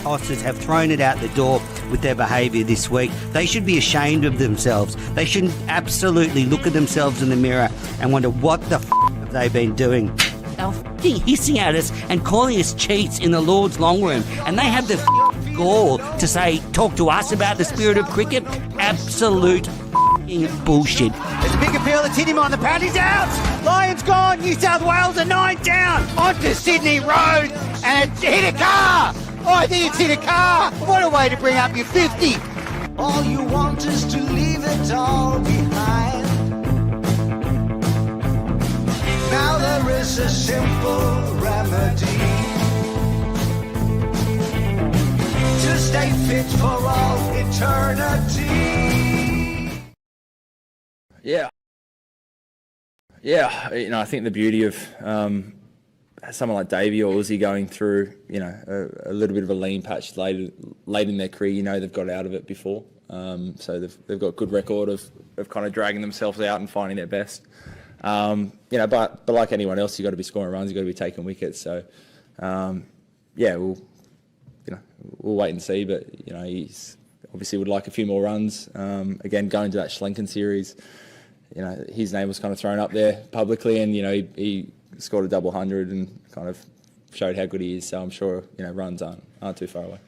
tosses have thrown it out the door with their behaviour this week. They should be ashamed of themselves. They should absolutely look at themselves in the mirror and wonder what the have they been doing. They're hissing at us and calling us cheats in the Lord's long room, and they have the gall to say, talk to us about the spirit of cricket. Absolute bullshit. There's a big appeal that's hit him on the pad. He's out. Lions gone. New South Wales are 9 down. Onto Sydney Road, and it's hit a car. Oh, I think it's hit a car. What a way to bring up your 50. All you want is to leave it all behind. Now there is a simple remedy to stay fit for all eternity. Yeah. I think the beauty of someone like Davey or Aussie going through, a little bit of a lean patch late in their career, they've got out of it before. So they've got a good record of kind of dragging themselves out and finding their best. But like anyone else, you've got to be scoring runs, you've got to be taking wickets. So, we'll wait and see. But, he's obviously would like a few more runs. Again, going to that Schlenken series, his name was kind of thrown up there publicly, and he scored a double 100 and kind of showed how good he is. So I'm sure runs aren't too far away.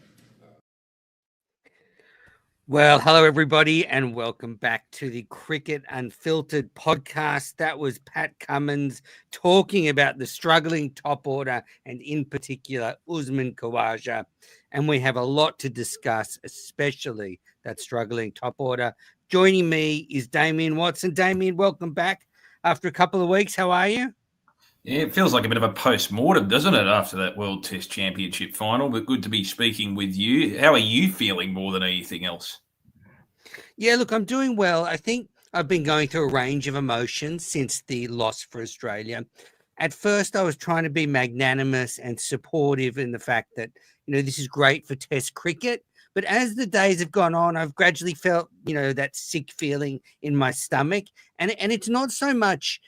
Well, hello everybody, and welcome back to the Cricket Unfiltered podcast. That was Pat Cummins talking about the struggling top order, and in particular Usman Khawaja. And we have a lot to discuss, especially that struggling top order. Joining me is Damien Watson. Damien, welcome back after a couple of weeks. How are you? Yeah, it feels like a bit of a post-mortem, doesn't it, after that World Test Championship final? But good to be speaking with you. How are you feeling more than anything else? Yeah, look, I'm doing well. I think I've been going through a range of emotions since the loss for Australia. At first, I was trying to be magnanimous and supportive in the fact that, this is great for Test cricket. But as the days have gone on, I've gradually felt, that sick feeling in my stomach. And it's not so much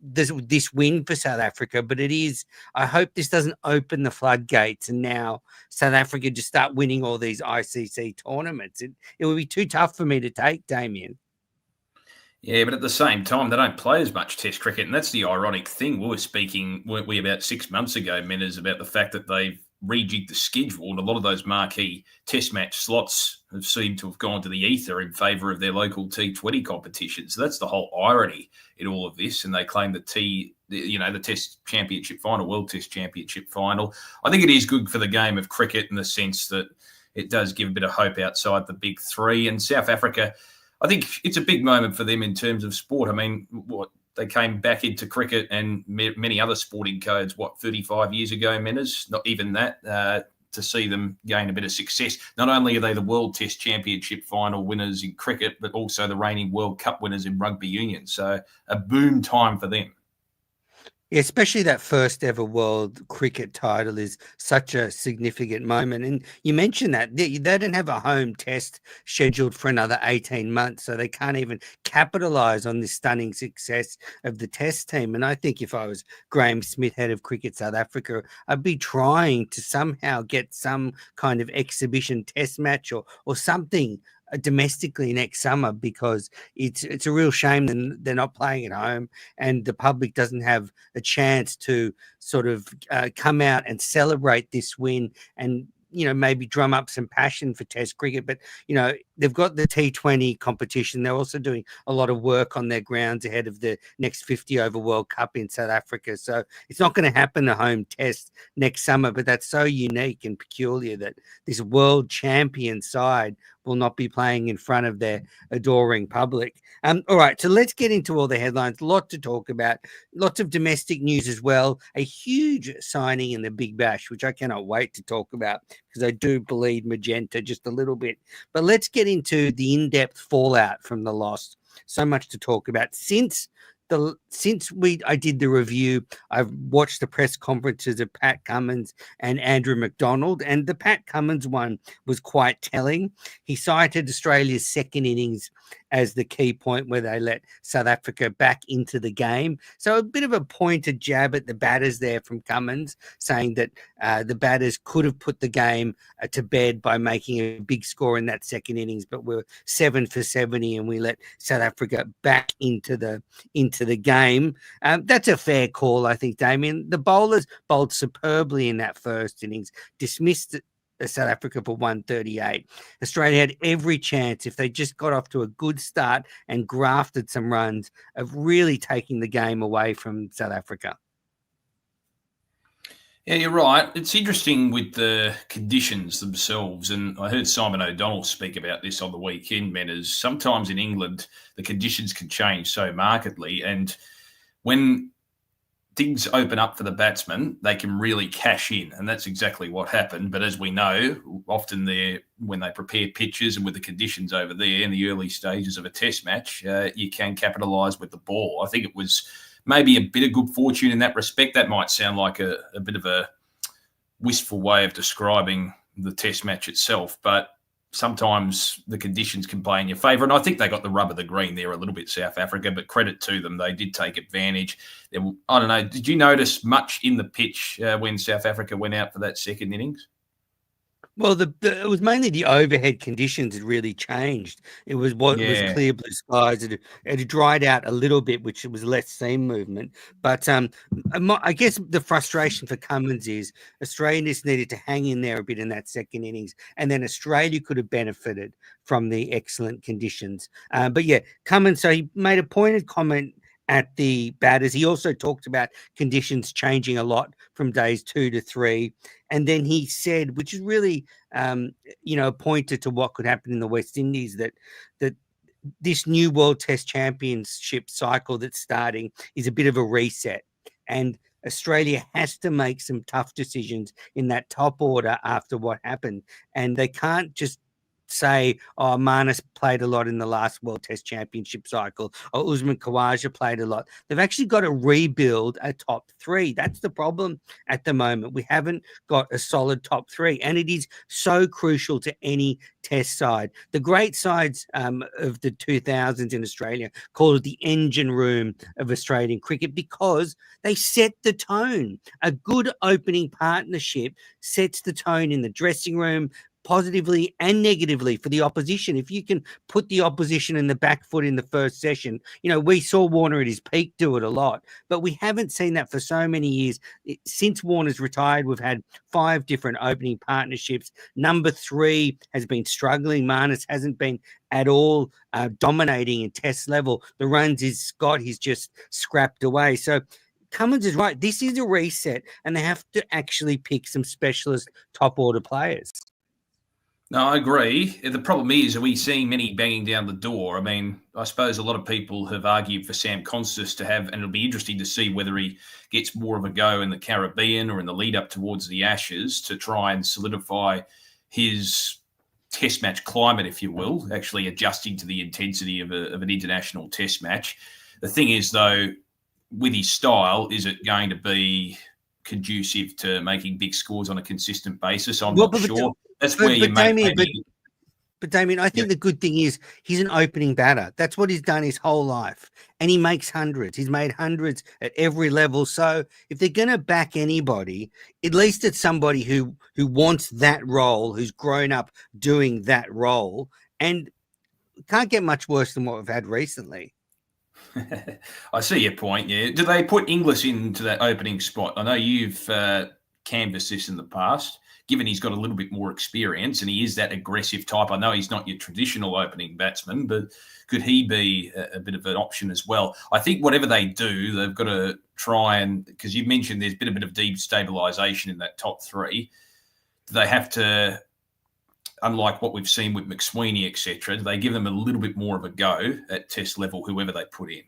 this win for South Africa, but it is, I hope this doesn't open the floodgates and now South Africa just start winning all these ICC tournaments. It would be too tough for me to take, Damien. Yeah, but at the same time, they don't play as much Test cricket, and that's the ironic thing. We were speaking, weren't we, about 6 months ago, Menners, about the fact that they've rejigged the schedule, and a lot of those marquee Test match slots have seemed to have gone to the ether in favour of their local T20 competition. So that's the whole irony in all of this. And they claim the Test Championship final, World Test Championship final. I think it is good for the game of cricket in the sense that it does give a bit of hope outside the big three. And South Africa, I think it's a big moment for them in terms of sport. I mean, they came back into cricket and many other sporting codes, 35 years ago, Menners? Not even that, to see them gain a bit of success. Not only are they the World Test Championship final winners in cricket, but also the reigning World Cup winners in rugby union. So a boom time for them. Yeah, especially that first ever world cricket title is such a significant moment. And you mentioned that they didn't have a home test scheduled for another 18 months, so they can't even capitalize on this stunning success of the test team. And I think if I was Graham Smith, head of Cricket South Africa, I'd be trying to somehow get some kind of exhibition test match or something domestically next summer, because it's a real shame that they're not playing at home and the public doesn't have a chance to sort of come out and celebrate this win and maybe drum up some passion for Test cricket. But they've got the T20 competition. They're also doing a lot of work on their grounds ahead of the next 50 over World Cup in South Africa. So it's not going to happen a home test next summer, but that's so unique and peculiar that this world champion side will not be playing in front of their adoring public. All right, so let's get into all the headlines. A lot to talk about. Lots of domestic news as well. A huge signing in the Big Bash, which I cannot wait to talk about because I do bleed magenta just a little bit. But let's get into the in-depth fallout from the loss. So much to talk about. Since since I did the review, I've watched the press conferences of Pat Cummins and Andrew McDonald, and the Pat Cummins one was quite telling. He cited Australia's second innings as the key point where they let South Africa back into the game. So a bit of a pointed jab at the batters there from Cummins, saying that the batters could have put the game to bed by making a big score in that second innings, but we're 7 for 70 and we let South Africa back into the game. That's a fair call, I think, Damien. The bowlers bowled superbly in that first innings, dismissed South Africa for 138. Australia had every chance, if they just got off to a good start and grafted some runs, of really taking the game away from South Africa. Yeah, you're right. It's interesting with the conditions themselves. And I heard Simon O'Donnell speak about this on the weekend, Menners. Sometimes in England, the conditions can change so markedly. And when things open up for the batsmen, they can really cash in. And that's exactly what happened. But as we know, often when they prepare pitches and with the conditions over there in the early stages of a test match, you can capitalise with the ball. I think it was maybe a bit of good fortune in that respect. That might sound like a bit of a wistful way of describing the test match itself, but sometimes the conditions can play in your favour. And I think they got the rub of the green there a little bit, South Africa, but credit to them. They did take advantage. I don't know, did you notice much in the pitch when South Africa went out for that second innings? Well, it was mainly the overhead conditions that really changed. It was was clear blue skies. It had dried out a little bit, which was less seam movement. But I guess the frustration for Cummins is Australia just needed to hang in there a bit in that second innings, and then Australia could have benefited from the excellent conditions. But yeah, Cummins, so he made a pointed comment at the batters. He also talked about conditions changing a lot from days 2 to 3. And then he said, which is really, pointed to what could happen in the West Indies, that this new World Test Championship cycle that's starting is a bit of a reset. And Australia has to make some tough decisions in that top order after what happened. And they can't just say, oh, Marnus played a lot in the last World Test Championship cycle, or Usman Khawaja played a lot. They've actually got to rebuild a top 3. That's the problem at the moment. We haven't got a solid top 3, and it is so crucial to any test side. The great sides of the 2000s in Australia called it the engine room of Australian cricket because they set the tone. A good opening partnership sets the tone in the dressing room, positively and negatively for the opposition. If you can put the opposition in the back foot in the first session, we saw Warner at his peak do it a lot, but we haven't seen that for so many years. Since Warner's retired, we've had 5 different opening partnerships. Number 3 has been struggling. Marnus hasn't been at all dominating in test level. The runs he's just scrapped away. So Cummins is right. This is a reset, and they have to actually pick some specialist top order players. No, I agree. The problem is, are we seeing many banging down the door? I mean, I suppose a lot of people have argued for Sam Constas to have, and it'll be interesting to see whether he gets more of a go in the Caribbean or in the lead up towards the Ashes to try and solidify his test match climate, if you will, actually adjusting to the intensity of an international test match. The thing is, though, with his style, is it going to be conducive to making big scores on a consistent basis? I'm not sure. That's where you make Damien, but Damien, I think the good thing is he's an opening batter. That's what he's done his whole life. And he makes hundreds. He's made hundreds at every level. So if they're going to back anybody, at least it's somebody who wants that role, who's grown up doing that role. And can't get much worse than what we've had recently. I see your point, yeah. Do they put Inglis into that opening spot? I know you've canvassed this in the past, given he's got a little bit more experience and he is that aggressive type. I know he's not your traditional opening batsman, but could he be a bit of an option as well? I think whatever they do, they've got to try and, because you mentioned there's been a bit of destabilisation in that top 3. Do they have to, unlike what we've seen with McSweeney, etc., do they give them a little bit more of a go at test level, whoever they put in?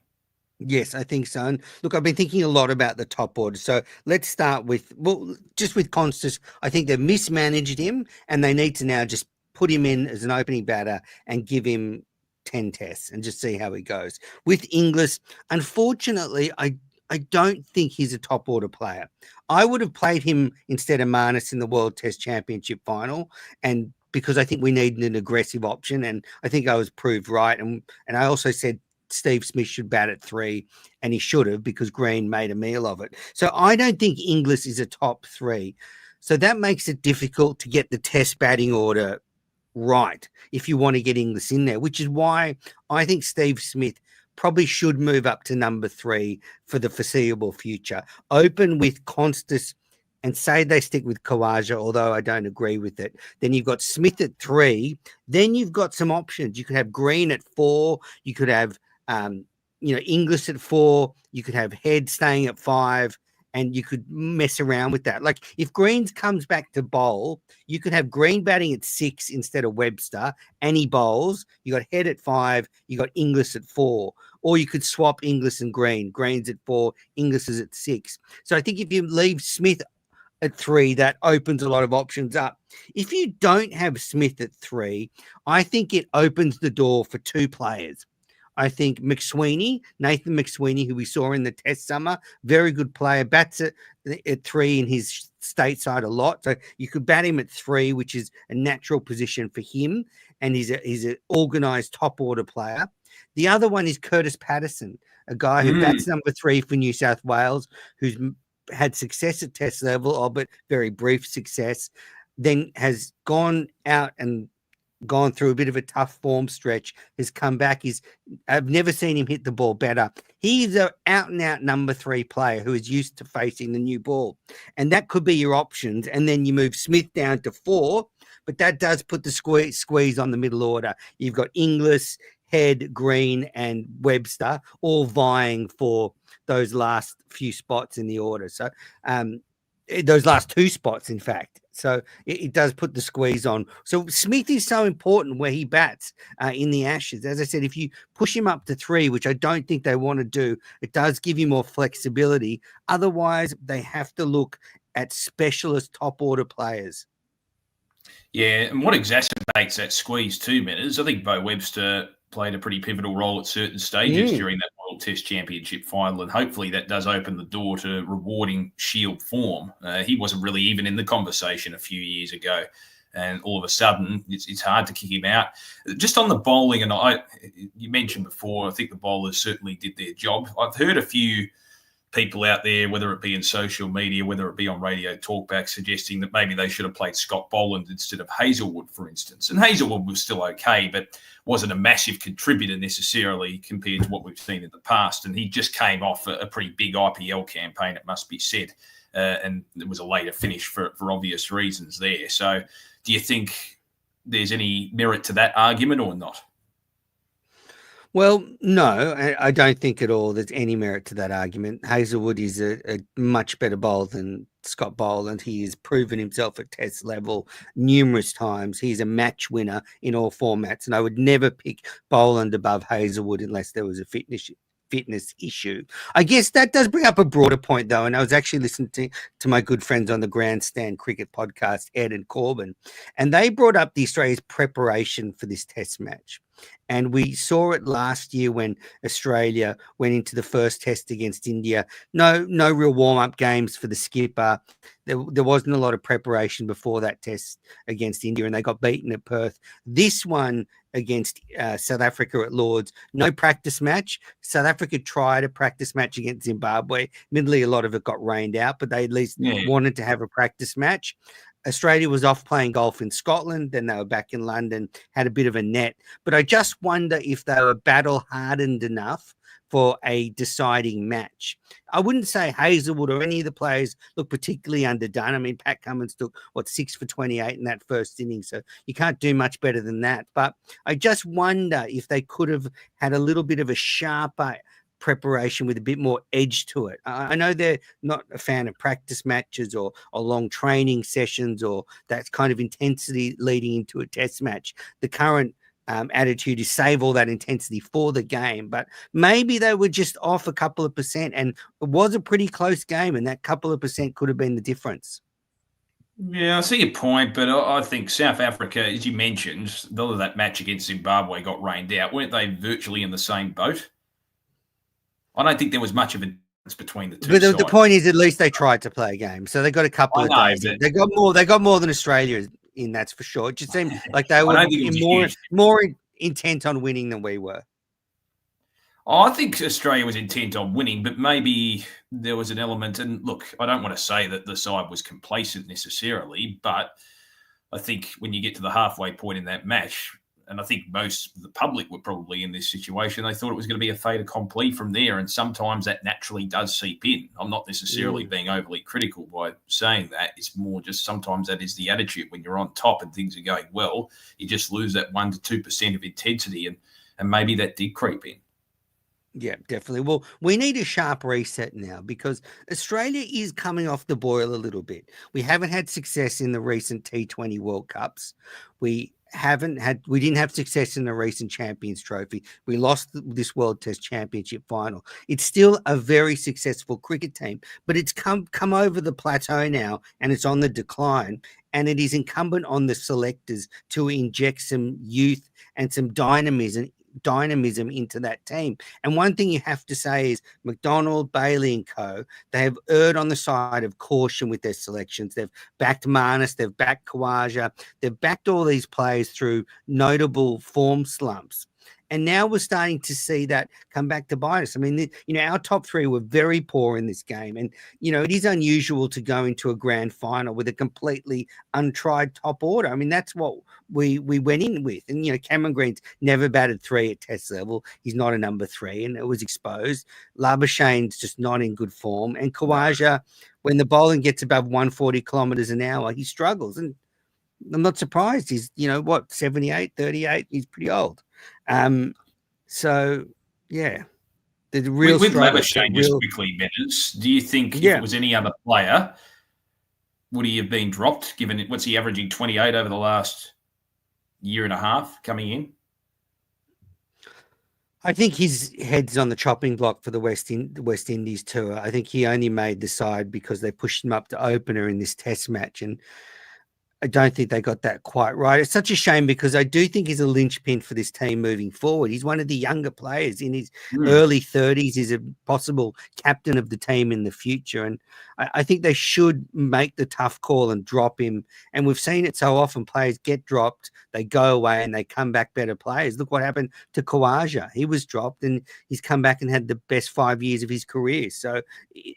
Yes, I think so. And look, I've been thinking a lot about the top order. So let's start with, just with Constas. I think they've mismanaged him and they need to now just put him in as an opening batter and give him 10 tests and just see how he goes. With Inglis, unfortunately, I don't think he's a top order player. I would have played him instead of Marnus in the World Test Championship final, and because I think we needed an aggressive option, and I think I was proved right. And I also said Steve Smith should bat at 3, and he should have, because Green made a meal of it. So I don't think Inglis is a top 3. So that makes it difficult to get the Test batting order right if you want to get Inglis in there, which is why I think Steve Smith probably should move up to number 3 for the foreseeable future. Open with Constas and say they stick with Khawaja, although I don't agree with it. Then you've got Smith at 3. Then you've got some options. You could have Green at 4. You could have, Inglis at 4. You could have Head staying at 5. And you could mess around with that. Like if Greens comes back to bowl, you could have Green batting at 6 instead of Webster, and he bowls. You got Head at 5, you got Inglis at 4. Or you could swap Inglis and Green. Green's at 4, Inglis is at 6. So I think if you leave Smith at 3, that opens a lot of options up. If you don't have Smith at 3, I think it opens the door for 2 players. I think Nathan McSweeney, who we saw in the Test summer, very good player, bats at 3 in his stateside a lot. So you could bat him at 3, which is a natural position for him, and he's an organised top order player. The other one is Curtis Patterson, a guy who bats number 3 for New South Wales, who's had success at Test level, albeit very brief success, then has gone out and gone through a bit of a tough form stretch, has come back. I've never seen him hit the ball better. He's an out-and-out number 3 player who is used to facing the new ball. And that could be your options. And then you move Smith down to 4, but that does put the squeeze on the middle order. You've got Inglis, Head, Green, and Webster all vying for those last few spots in the order. So those last 2 spots, in fact. So it does put the squeeze on. So Smith is so important where he bats in the Ashes. As I said, if you push him up to 3, which I don't think they want to do, it does give you more flexibility. Otherwise, they have to look at specialist top order players. Yeah, and what exacerbates that squeeze too, man, is I think Bo Webster played a pretty pivotal role at certain stages during that World Test Championship final, and hopefully that does open the door to rewarding Shield form. He wasn't really even in the conversation a few years ago, and all of a sudden it's hard to kick him out. Just on the bowling, and you mentioned before, I think the bowlers certainly did their job. I've heard a few people out there, whether it be in social media, whether it be on radio talkback, suggesting that maybe they should have played Scott Boland instead of Hazelwood, for instance. And Hazelwood was still okay, but wasn't a massive contributor necessarily compared to what we've seen in the past. And he just came off a pretty big IPL campaign, it must be said. And it was a later finish for obvious reasons there. So do you think there's any merit to that argument or not? Well, no, I don't think at all there's any merit to that argument. Hazelwood is a much better bowler than Scott Boland. He has proven himself at Test level numerous times. He's a match winner in all formats, and I would never pick Boland above Hazelwood unless there was a fitness issue. I guess that does bring up a broader point, though, and I was actually listening to my good friends on the Grandstand Cricket podcast, Ed and Corbin, and they brought up the Australia's preparation for this Test match. And we saw it last year when Australia went into the first test against India. No real warm-up games for the skipper. There wasn't a lot of preparation before that test against India, and they got beaten at Perth. This one against South Africa at Lords, no practice match. South Africa tried a practice match against Zimbabwe. Admittedly, a lot of it got rained out, but they at least wanted to have a practice match. Australia was off playing golf in Scotland, then they were back in London, had a bit of a net. But I just wonder if they were battle-hardened enough for a deciding match. I wouldn't say Hazelwood or any of the players look particularly underdone. I mean, Pat Cummins took, 6 for 28 in that first inning, so you can't do much better than that. But I just wonder if they could have had a little bit of a sharper preparation with a bit more edge to it. I know they're not a fan of practice matches or long training sessions or that kind of intensity leading into a test match. The current attitude is save all that intensity for the game, but maybe they were just off a couple of percent, and it was a pretty close game, and that couple of percent could have been the difference. Yeah, I see your point, but I think South Africa, as you mentioned, a lot of that match against Zimbabwe got rained out. Weren't they virtually in the same boat? I don't think there was much of a difference between the two But the sides. point is, at least they tried to play a game, so they got a couple I of know, days but in. They got more. They got more than Australia in. That's for sure. It just seemed like they I were don't think it was a more huge. more intent on winning than we were. I think Australia was intent on winning, but maybe there was an element. And look, I don't want to say that the side was complacent necessarily, but I think when you get to the halfway point in that match, and I think most of the public were probably in this situation, they thought it was going to be a fait accompli from there. And sometimes that naturally does seep in. I'm not necessarily being overly critical by saying that. It's more just sometimes that is the attitude when you're on top and things are going well. You just lose that 1 to 2% of intensity, and maybe that did creep in. Yeah, definitely. Well, we need a sharp reset now because Australia is coming off the boil a little bit. We haven't had success in the recent T20 World Cups. We didn't have success in the recent Champions Trophy. We lost this World Test Championship final. It's still a very successful cricket team, but it's come over the plateau now and it's on the decline. And it is incumbent on the selectors to inject some youth and some dynamism into that team. And one thing you have to say is McDonald, Bailey and co, they have erred on the side of caution with their selections. They've backed Marnus, they've backed Kawaja, they've backed all these players through notable form slumps. And now we're starting to see that come back to bite us. I mean, our top three were very poor in this game. And, it is unusual to go into a grand final with a completely untried top order. I mean, that's what we went in with. And, Cameron Green's never batted three at test level. He's not a number three, and it was exposed. Labuschagne's just not in good form. And Kawaja, when the bowling gets above 140 kilometers an hour, he struggles. And I'm not surprised. He's, 78, 38. He's pretty old. So yeah, the real With struggle. Labuschagne, just quickly, Meadows, do you think if Yeah. it was any other player, would he have been dropped? Given what's he averaging 28 over the last year and a half coming in? I think his head's on the chopping block for the West Indies tour. I think he only made the side because they pushed him up to opener in this Test match, and I don't think they got that quite right. It's such a shame because I do think he's a linchpin for this team moving forward. He's one of the younger players in his early 30s. He's a possible captain of the team in the future. And I think they should make the tough call and drop him. And we've seen it so often. Players get dropped, they go away and they come back better players. Look what happened to Kawaja. He was dropped and he's come back and had the best 5 years of his career. So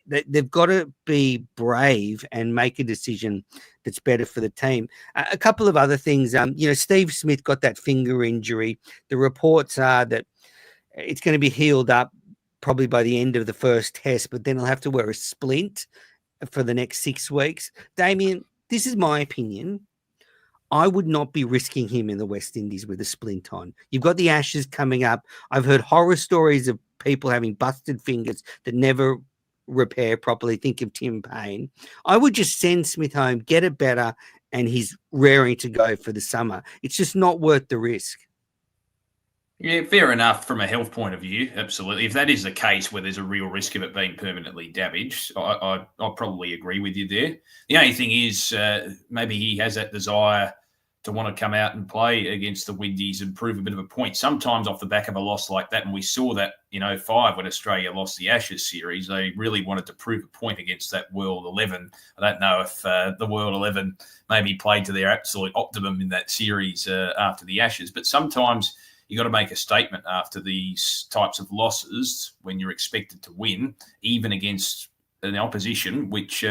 they've got to be brave and make a decision that's better for the team. A couple of other things. Steve Smith got that finger injury. The reports are that it's going to be healed up probably by the end of the first test, but then he'll have to wear a splint for the next 6 weeks. Damien, this is my opinion. I would not be risking him in the West Indies with a splint on. You've got the Ashes coming up. I've heard horror stories of people having busted fingers that never repair properly. Think of Tim Payne. I would just send Smith home, get it better, and he's raring to go for the summer. It's just not worth the risk. Yeah, fair enough from a health point of view. Absolutely. If that is the case where there's a real risk of it being permanently damaged, I'll probably agree with you there. The only thing is maybe he has that desire to want to come out and play against the Windies and prove a bit of a point. Sometimes off the back of a loss like that, and we saw that in 2005 when Australia lost the Ashes series, they really wanted to prove a point against that World 11. I don't know if the World 11 maybe played to their absolute optimum in that series after the Ashes, but sometimes you got to make a statement after these types of losses when you're expected to win, even against an opposition which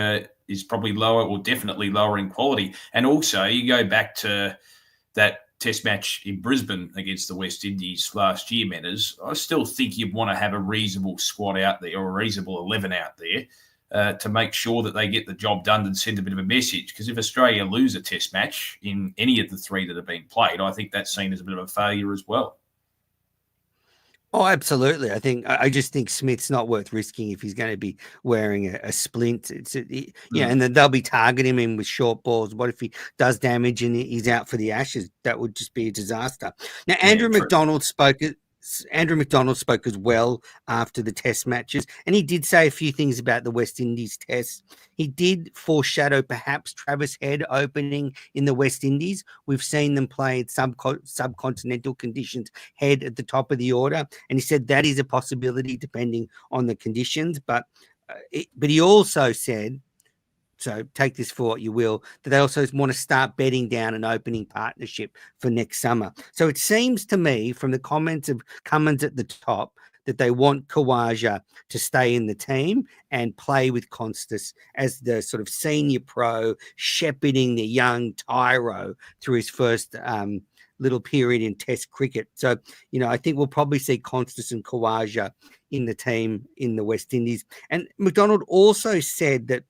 is probably lower or definitely lower in quality. And also, you go back to that Test match in Brisbane against the West Indies last year, Menners. I still think you'd want to have a reasonable squad out there or a reasonable 11 out there to make sure that they get the job done and send a bit of a message. Because if Australia lose a Test match in any of the three that have been played, I think that's seen as a bit of a failure as well. Oh, absolutely. I just think Smith's not worth risking if he's going to be wearing a splint. And then they'll be targeting him with short balls. What if he does damage and he's out for the Ashes? That would just be a disaster. Now, Andrew McDonald spoke Andrew McDonald spoke as well after the test matches, and he did say a few things about the West Indies test. He did foreshadow perhaps Travis Head opening in the West Indies. We've seen them play in subcontinental conditions, Head at the top of the order, and he said that is a possibility depending on the conditions. But he also said, so take this for what you will, that they also want to start bedding down an opening partnership for next summer. So it seems to me from the comments of Cummins at the top that they want Khawaja to stay in the team and play with Constas as the sort of senior pro, shepherding the young Tyro through his first little period in Test cricket. So, I think we'll probably see Constas and Khawaja in the team in the West Indies. And McDonald also said that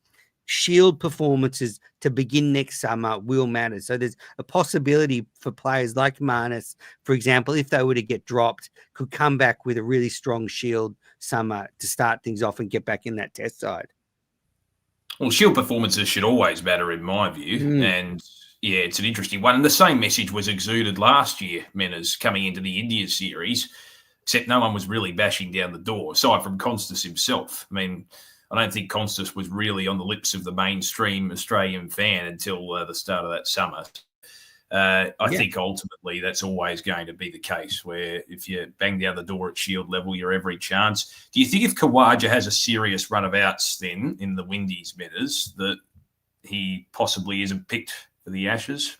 Shield performances to begin next summer will matter. So there's a possibility for players like Marnus, for example, if they were to get dropped, could come back with a really strong Shield summer to start things off and get back in that test side. Well, Shield performances should always matter in my view. And yeah, it's an interesting one. And the same message was exuded last year, Menners, coming into the India series, except no one was really bashing down the door, aside from Constas himself. I mean, I don't think Constas was really on the lips of the mainstream Australian fan until the start of that summer. I think ultimately that's always going to be the case, where if you bang down the door at Shield level, you're every chance. Do you think if Khawaja has a serious run of outs then in the Windies Menners that he possibly isn't picked for the Ashes?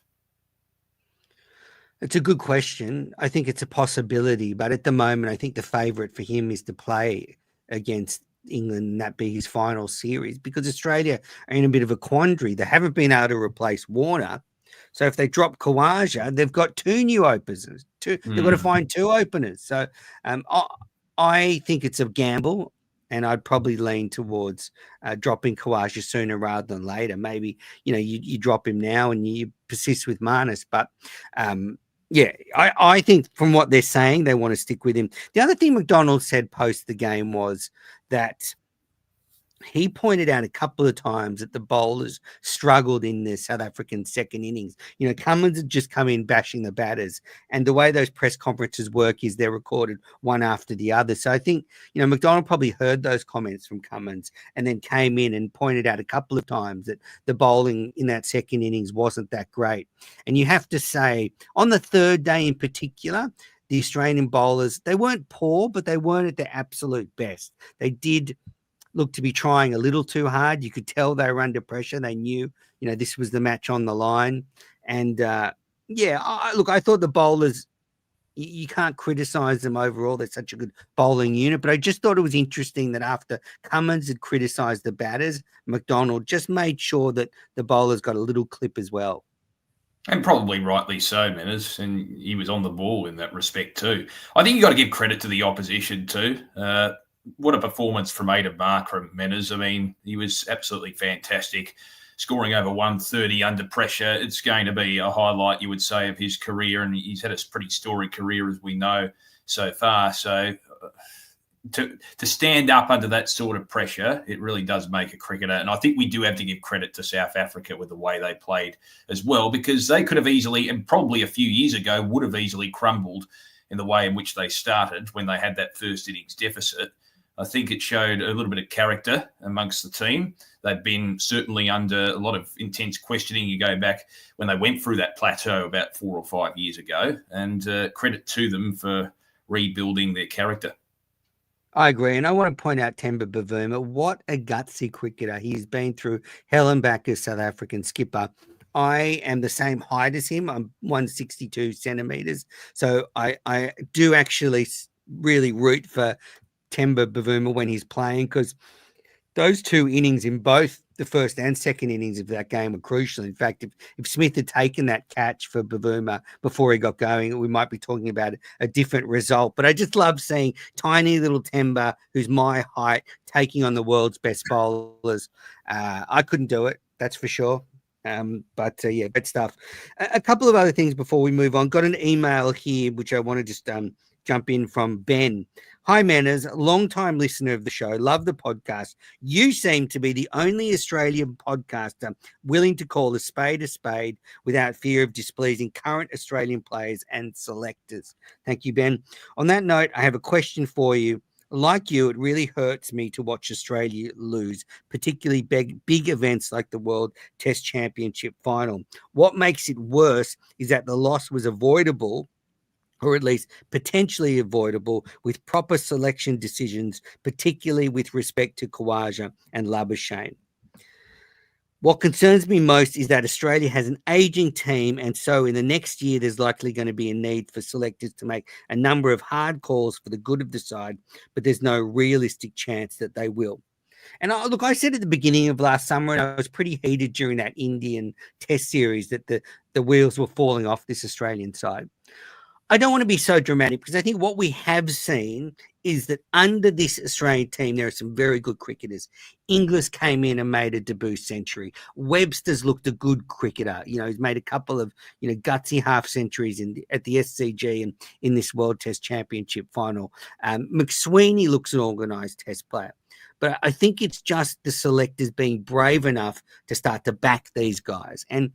It's a good question. I think it's a possibility, but at the moment, I think the favourite for him is to play against England and that be his final series, because Australia are in a bit of a quandary. They haven't been able to replace Warner. So if they drop Khawaja, they've got two new openers. They've got to find two openers. So I think it's a gamble, and I'd probably lean towards dropping Khawaja sooner rather than later. Maybe, you drop him now and you persist with Marnus. But I think from what they're saying, they want to stick with him. The other thing McDonald said post the game was that he pointed out a couple of times that the bowlers struggled in the South African second innings. Cummins had just come in bashing the batters, and the way those press conferences work is they're recorded one after the other. So I think, McDonald probably heard those comments from Cummins and then came in and pointed out a couple of times that the bowling in that second innings wasn't that great. And you have to say, on the third day in particular, the Australian bowlers, they weren't poor, but they weren't at their absolute best. They did look to be trying a little too hard. You could tell they were under pressure. They knew, this was the match on the line. And I thought the bowlers, you can't criticize them overall. They're such a good bowling unit. But I just thought it was interesting that after Cummins had criticized the batters, McDonald just made sure that the bowlers got a little clip as well. And probably rightly so, Menners, and he was on the ball in that respect too. I think you got to give credit to the opposition too. What a performance from Aidan Markram, Menners. I mean, he was absolutely fantastic, scoring over 130 under pressure. It's going to be a highlight, you would say, of his career, and he's had a pretty storied career, as we know, so far. So to stand up under that sort of pressure, it really does make a cricketer. And I think we do have to give credit to South Africa with the way they played as well, because they could have easily, and probably a few years ago, would have easily crumbled in the way in which they started when they had that first innings deficit. I think it showed a little bit of character amongst the team. They've been certainly under a lot of intense questioning. You go back when they went through that plateau about 4 or 5 years ago, and credit to them for rebuilding their character. I agree. And I want to point out Temba Bavuma. What a gutsy cricketer. He's been through hell and back as South African skipper. I am the same height as him. I'm 162 centimeters. So I do actually really root for Temba Bavuma when he's playing, because those two innings in both the first and second innings of that game were crucial. In fact, if Smith had taken that catch for Bavuma before he got going, we might be talking about a different result. But I just love seeing tiny little Temba, who's my height, taking on the world's best bowlers. I couldn't do it, that's for sure. Good stuff. A couple of other things before we move on. Got an email here, which I want to just jump in from Ben. Hi, Manners, long-time listener of the show. Love the podcast. You seem to be the only Australian podcaster willing to call a spade without fear of displeasing current Australian players and selectors. Thank you, Ben. On that note, I have a question for you. Like you, it really hurts me to watch Australia lose, particularly big events like the World Test Championship final. What makes it worse is that the loss was avoidable, or at least potentially avoidable, with proper selection decisions, particularly with respect to Khawaja and Labuschagne. What concerns me most is that Australia has an aging team, and so in the next year, there's likely going to be a need for selectors to make a number of hard calls for the good of the side, but there's no realistic chance that they will. And look, I said at the beginning of last summer, and I was pretty heated during that Indian Test series, that the wheels were falling off this Australian side. I don't want to be so dramatic, because I think what we have seen is that under this Australian team, there are some very good cricketers. Inglis came in and made a debut century. Webster's looked a good cricketer. You know, he's made a couple of, gutsy half centuries at the SCG and in this World Test Championship final. McSweeney looks an organised Test player. But I think it's just the selectors being brave enough to start to back these guys. And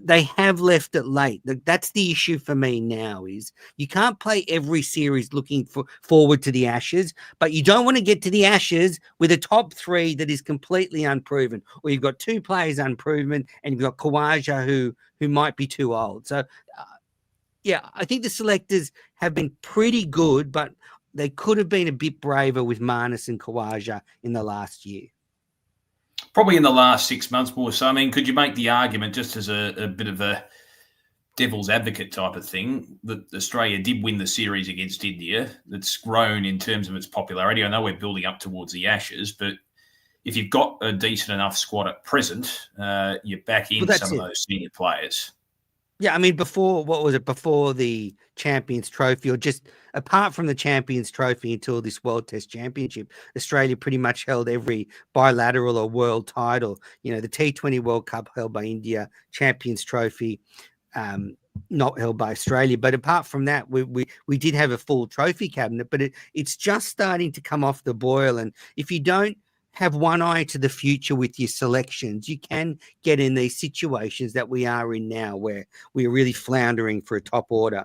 they have left it late. That's the issue for me now, is you can't play every series looking forward to the Ashes, but you don't want to get to the Ashes with a top three that is completely unproven, or you've got two players unproven, and you've got Khawaja who might be too old. So, I think the selectors have been pretty good, but they could have been a bit braver with Marnus and Khawaja in the last year. Probably in the last 6 months more so. I mean, could you make the argument, just as a bit of a devil's advocate type of thing, that Australia did win the series against India? That's grown in terms of its popularity. I know we're building up towards the Ashes, but if you've got a decent enough squad at present, you're back in some of those senior players. Yeah, I mean, before the Champions Trophy, or just apart from the Champions Trophy until this World Test Championship, Australia pretty much held every bilateral or world title. You know, the T20 World Cup held by India, Champions Trophy not held by Australia. But apart from that, we did have a full trophy cabinet, but it's just starting to come off the boil. And if you don't have one eye to the future with your selections, you can get in these situations that we are in now, where we're really floundering for a top order.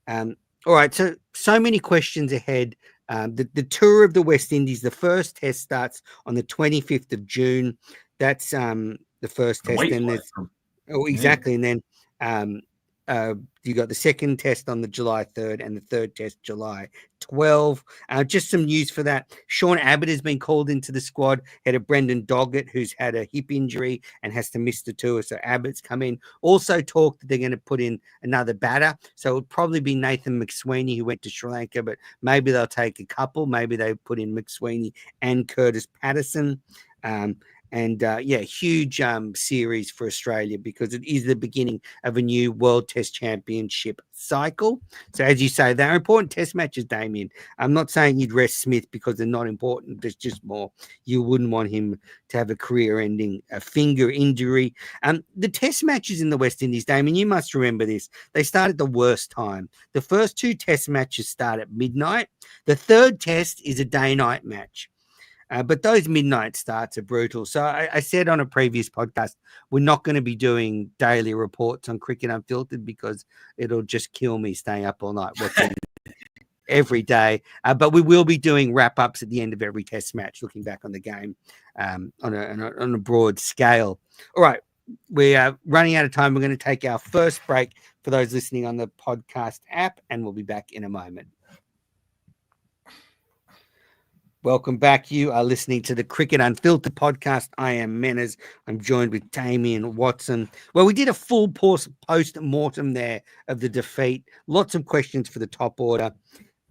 All right, so many questions ahead. The tour of the West Indies, the first test starts on the 25th of June. That's the first test. Then there's exactly, yeah. And then you got the second test on the July 3rd and the third test July 12. Just some news for that. Sean Abbott has been called into the squad. Had a Brendan Doggett who's had a hip injury and has to miss the tour, so Abbott's come in. Also talked that they're going to put in another batter, so it'll probably be Nathan McSweeney, who went to Sri Lanka, but maybe they'll take a couple. Maybe they put in McSweeney and Curtis Patterson. Huge series for Australia, because it is the beginning of a new World Test Championship cycle. So as you say, they're important test matches, Damien. I'm not saying you'd rest Smith because they're not important. There's just more. You wouldn't want him to have a career-ending finger injury. The test matches in the West Indies, Damien, you must remember this. They start at the worst time. The first two test matches start at midnight. The third test is a day-night match. But those midnight starts are brutal. So I said on a previous podcast, we're not going to be doing daily reports on Cricket Unfiltered, because it'll just kill me staying up all night watching every day. But we will be doing wrap-ups at the end of every test match, looking back on the game on a broad scale. All right, we are running out of time. We're going to take our first break for those listening on the podcast app, and we'll be back in a moment. Welcome back. You are listening to the Cricket Unfiltered podcast. I am Menners. I'm joined with Damien Watson. Well, we did a full post-mortem there of the defeat. Lots of questions for the top order,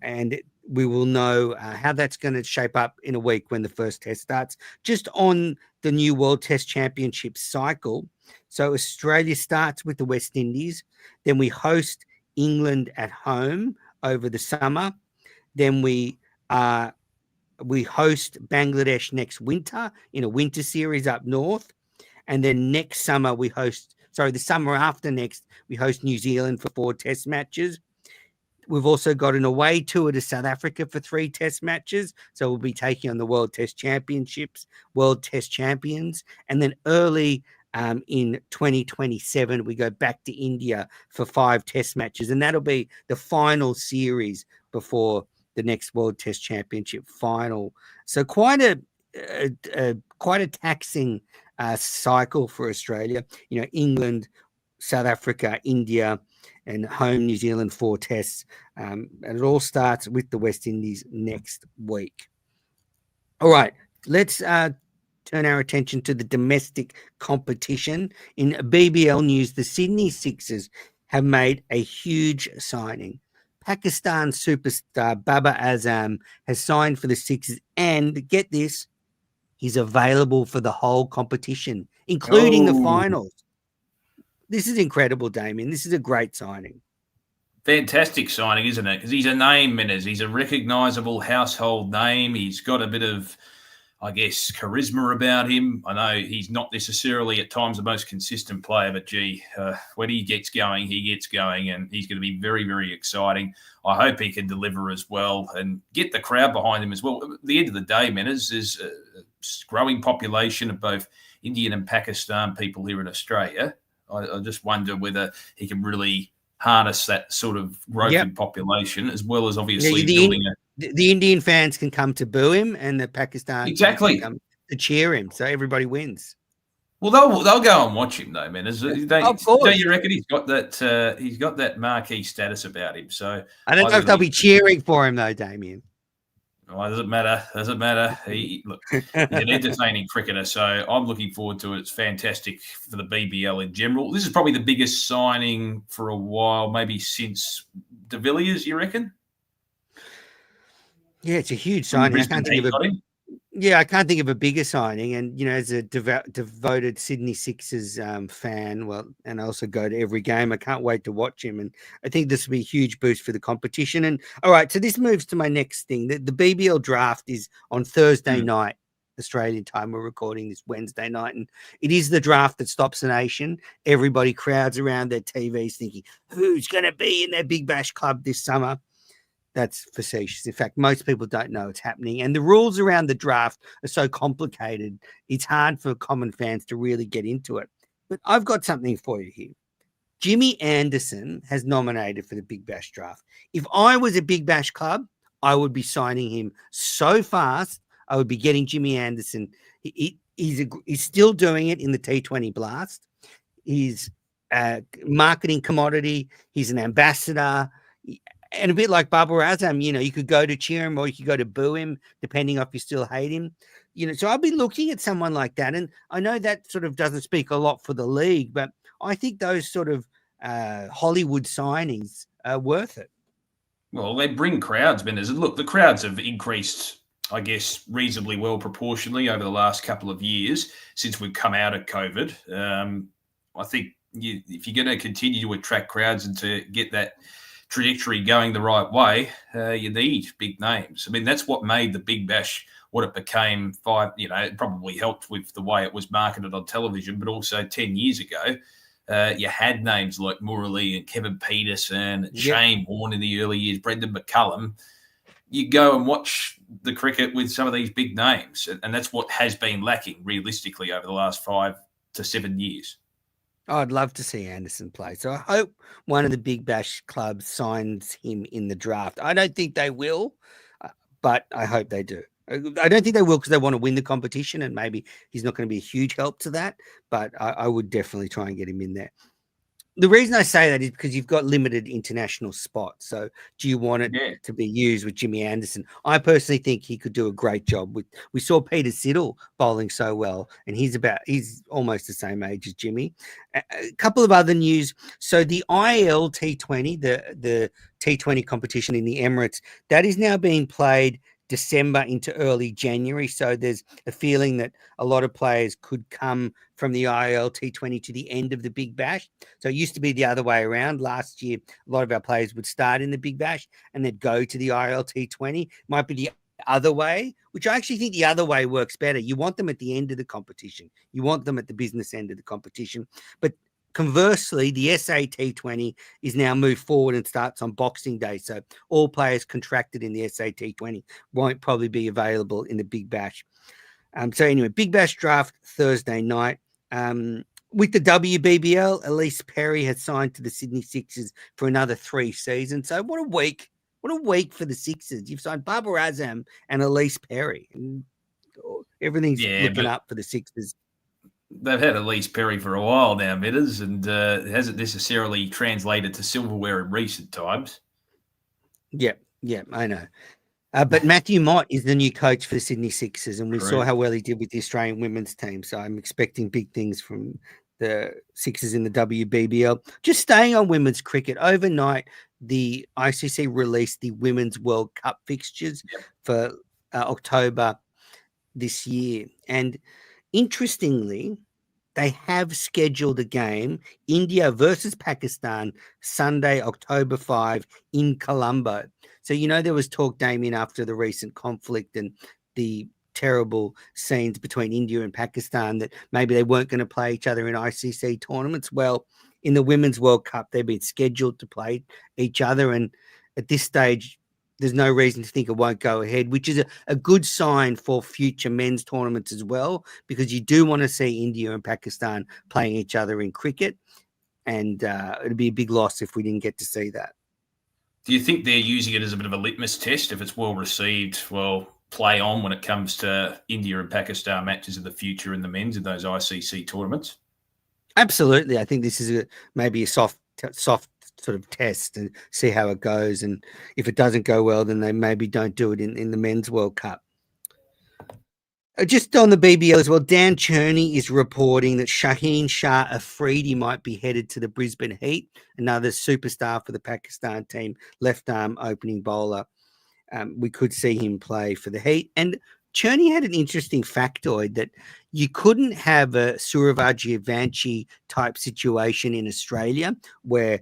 and we will know how that's going to shape up in a week when the first test starts. Just on the new World Test Championship cycle, so Australia starts with the West Indies. Then we host England at home over the summer. Then we host Bangladesh next winter in a winter series up north. And then next summer the summer after next, we host New Zealand for 4 test matches. We've also got an away tour to South Africa for 3 test matches. So we'll be taking on the World Test Championships, World Test Champions. And then early in 2027, we go back to India for 5 test matches. And that'll be the final series before the next World Test Championship final. So quite a taxing cycle for Australia. You know, England, South Africa, India, and home New Zealand 4 tests. And it all starts with the West Indies next week. All right, let's turn our attention to the domestic competition. In BBL news, the Sydney Sixers have made a huge signing. Pakistan superstar Babar Azam has signed for the Sixers, and get this, he's available for the whole competition, including the finals. This is incredible, Damien. This is a great signing. Fantastic signing, isn't it? Because he's a name, Minners. He's a recognisable household name. He's got a bit of, I guess, charisma about him. I know he's not necessarily at times the most consistent player, but gee, when he gets going, and he's going to be very, very exciting. I hope he can deliver as well and get the crowd behind him as well. At the end of the day, Minners, there's a growing population of both Indian and Pakistan people here in Australia. I just wonder whether he can really harness that sort of growth in population, as well as obviously building the Indian fans can come to boo him, and the Pakistan fans can come to cheer him, so everybody wins. Well, they'll go and watch him though, man. Don't you reckon he's got that marquee status about him? So I don't know if they'll be cheering for him though, Damien. Well, doesn't matter. He's an entertaining cricketer, so I'm looking forward to it. It's fantastic for the BBL in general. This is probably the biggest signing for a while, maybe since De Villiers, you reckon? Yeah, it's a huge signing. I can't think of a bigger signing. And, you know, as a devoted Sydney Sixers fan, well, and I also go to every game, I can't wait to watch him. And I think this will be a huge boost for the competition. And all right, so this moves to my next thing. The BBL draft is on Thursday night, Australian time. We're recording this Wednesday night. And it is the draft that stops the nation. Everybody crowds around their TVs thinking, who's going to be in their Big Bash club this summer? That's facetious. In fact, most people don't know it's happening. And the rules around the draft are so complicated, it's hard for common fans to really get into it. But I've got something for you here. Jimmy Anderson has nominated for the Big Bash draft. If I was a Big Bash club, I would be signing him so fast. I would be getting Jimmy Anderson. He's still doing it in the T20 Blast. He's a marketing commodity. He's an ambassador. And a bit like Babar Azam, you know, you could go to cheer him or you could go to boo him, depending on if you still hate him. You know, so I'll be looking at someone like that. And I know that sort of doesn't speak a lot for the league, but I think those sort of Hollywood signings are worth it. Well, they bring crowds, Benders. And look, the crowds have increased, I guess, reasonably well proportionally over the last couple of years since we've come out of COVID. I think if you're going to continue to attract crowds and to get that trajectory going the right way, you need big names. I mean, that's what made the Big Bash what it became. It probably helped with the way it was marketed on television, but also 10 years ago, you had names like Murali and Kevin Peterson, Shane Warne in the early years, Brendan McCullum. You go and watch the cricket with some of these big names, and that's what has been lacking realistically over the last 5 to 7 years. I'd love to see Anderson play. So I hope one of the Big Bash clubs signs him in the draft. I don't think they will, but I hope they do. I don't think they will because they want to win the competition, and maybe he's not going to be a huge help to that, but I would definitely try and get him in there. The reason I say that is because you've got limited international spots. So do you want it to be used with Jimmy Anderson? I personally think he could do a great job with. We saw Peter Siddle bowling so well, and he's almost the same age as Jimmy. A couple of other news. So the IL T20, the T20 competition in the Emirates, that is now being played December into early January. So there's a feeling that a lot of players could come from the IL T20 to the end of the Big Bash. So it used to be the other way around. Last year, a lot of our players would start in the Big Bash and they'd go to the IL T20. Might be the other way, which I actually think the other way works better. You want them at the end of the competition. You want them at the business end of the competition. But Conversely, the SAT20 is now moved forward and starts on Boxing Day. So all players contracted in the SAT20 won't probably be available in the Big Bash. So anyway, Big Bash draft Thursday night. With the WBBL, Elise Perry has signed to the Sydney Sixers for another 3 seasons. So what a week. What a week for the Sixers. You've signed Barbara Azam and Elise Perry. And everything's looking up for the Sixers. They've had Elise Perry for a while now, Mitters, and it hasn't necessarily translated to silverware in recent times. Yeah, I know. But Matthew Mott is the new coach for the Sydney Sixers, and we saw how well he did with the Australian women's team. So I'm expecting big things from the Sixers in the WBBL. Just staying on women's cricket, overnight, the ICC released the Women's World Cup fixtures for October this year. And interestingly, they have scheduled a game, India versus Pakistan, Sunday, October 5 in Colombo. So, there was talk, Damien, after the recent conflict and the terrible scenes between India and Pakistan that maybe they weren't going to play each other in ICC tournaments. Well, in the Women's World Cup, they've been scheduled to play each other. And at this stage, there's no reason to think it won't go ahead, which is a good sign for future men's tournaments as well, because you do want to see India and Pakistan playing each other in cricket. And it'd be a big loss if we didn't get to see that. Do you think they're using it as a bit of a litmus test? If it's well received, well, play on when it comes to India and Pakistan matches in the future in the men's in those ICC tournaments? Absolutely. I think this is maybe a soft sort of test and see how it goes. And if it doesn't go well, then they maybe don't do it in the Men's World Cup. Just on the BBL as well, Dan Cherney is reporting that Shaheen Shah Afridi might be headed to the Brisbane Heat, another superstar for the Pakistan team, left arm opening bowler. We could see him play for the Heat. And Cherney had an interesting factoid that you couldn't have a Suravaji Avanchi type situation in Australia where